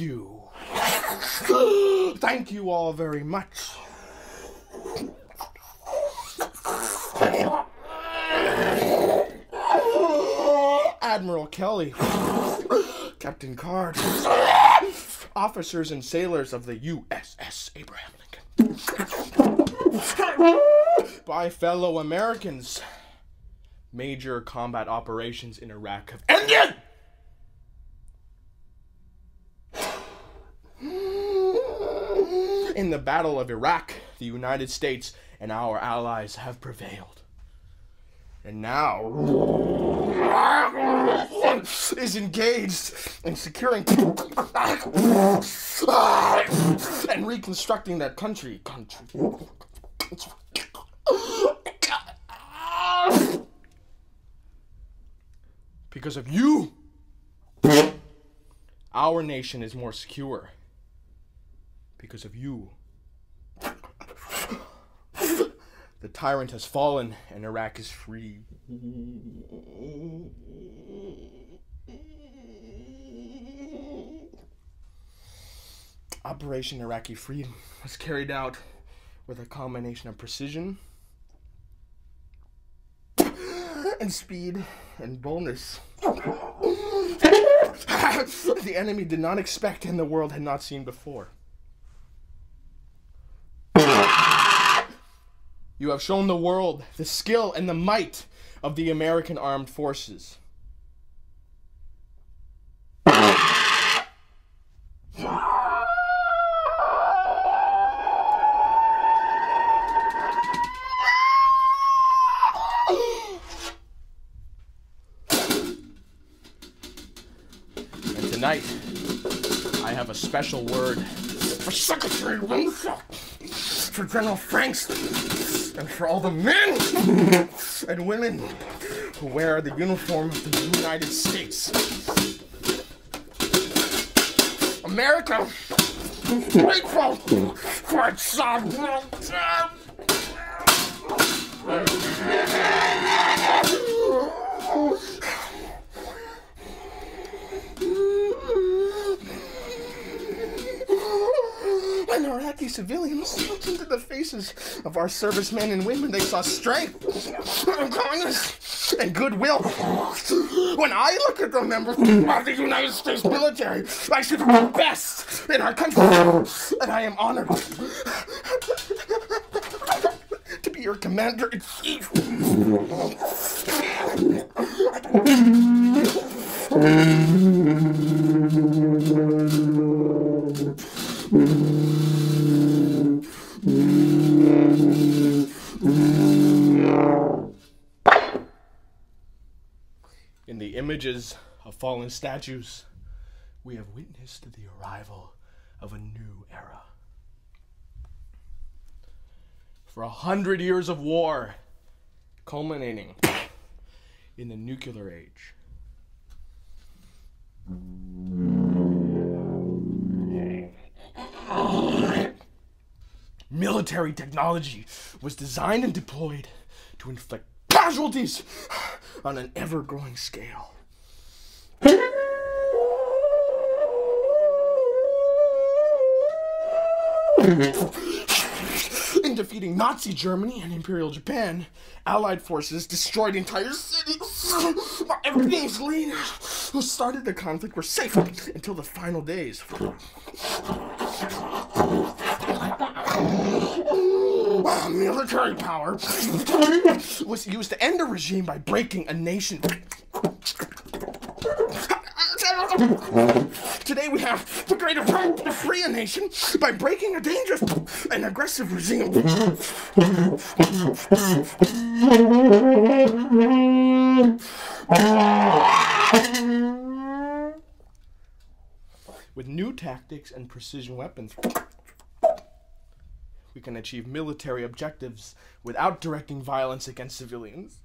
you. Thank you all very much. Admiral Kelly, Captain Card, officers and sailors of the USS Abraham Lincoln. By fellow Americans, major combat operations in Iraq have ended! In the Battle of Iraq, the United States and our allies have prevailed. And now is engaged in securing and reconstructing that country. Because of you, our nation is more secure. Because of you, the tyrant has fallen and Iraq is free. Operation Iraqi Freedom was carried out with a combination of precision and speed and boldness the enemy did not expect and the world had not seen before. You have shown the world the skill and the might of the American armed forces. And tonight, I have a special word for Secretary Winslow, for General Frankston, and for all the men and women who wear the uniform of the United States. America, grateful for its sovereignty. When Iraqi civilians looked into the faces of our servicemen and women, they saw strength, kindness, and goodwill. When I look at the members of the United States military, I see the best in our country, and I am honored to be your commander-in-chief. In the images of fallen statues, we have witnessed the arrival of a new era. For 100 years of war, culminating in the nuclear age. Military technology was designed and deployed to inflict casualties on an ever-growing scale. In defeating Nazi Germany and Imperial Japan, Allied forces destroyed entire cities. Everything's leaders who started the conflict were safe until the final days. Military power was used to end a regime by breaking a nation. Today we have the greater power to free a nation by breaking a dangerous and aggressive regime. With new tactics and precision weapons, we can achieve military objectives without directing violence against civilians.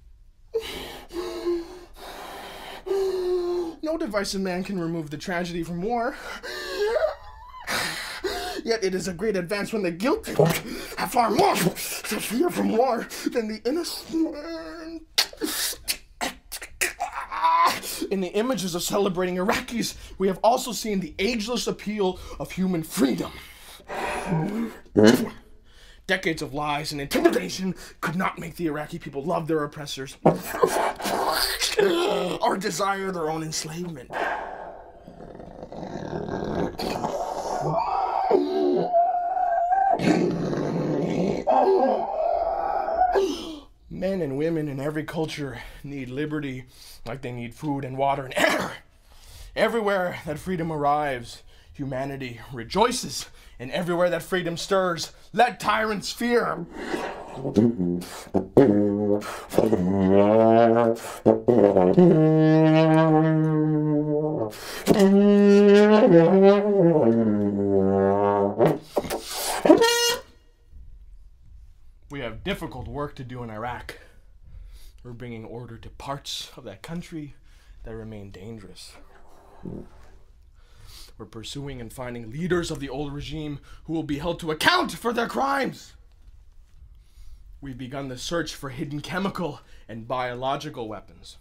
No device of man can remove the tragedy from war. Yet it is a great advance when the guilty have far more to fear from war than the innocent. In the images of celebrating Iraqis, we have also seen the ageless appeal of human freedom. Decades of lies and intimidation could not make the Iraqi people love their oppressors or desire their own enslavement. Men and women in every culture need liberty like they need food and water and air. Everywhere that freedom arrives, humanity rejoices, and everywhere that freedom stirs, let tyrants fear. We have difficult work to do in Iraq. We're bringing order to parts of that country that remain dangerous. We're pursuing and finding leaders of the old regime who will be held to account for their crimes. We've begun the search for hidden chemical and biological weapons,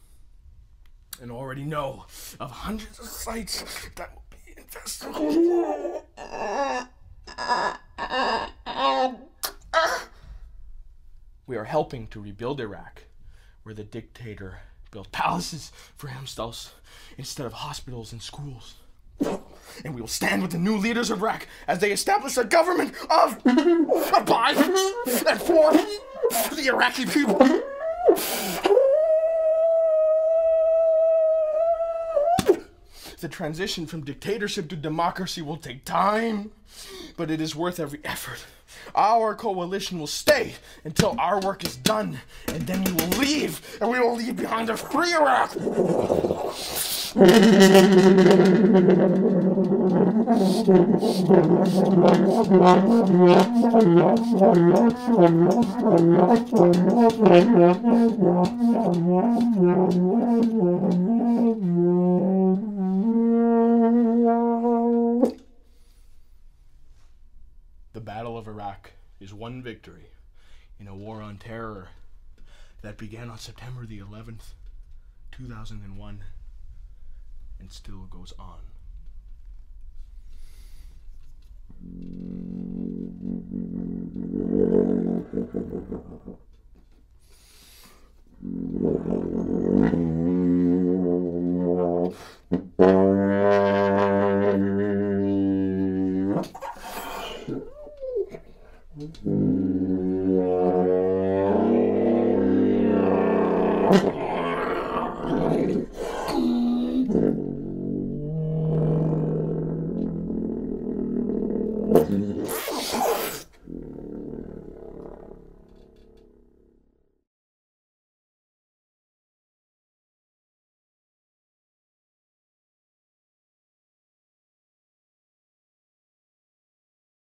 and already know of hundreds of sites that will be investigated. We are helping to rebuild Iraq, where the dictator built palaces for himself instead of hospitals and schools. And we will stand with the new leaders of Iraq as they establish a government of by and for the Iraqi people. The transition from dictatorship to democracy will take time, but it is worth every effort. Our coalition will stay until our work is done, and then we will leave, and we will leave behind a free Iraq. The Battle of Iraq is one victory in a war on terror that began on September the 11th, 2001, and still goes on.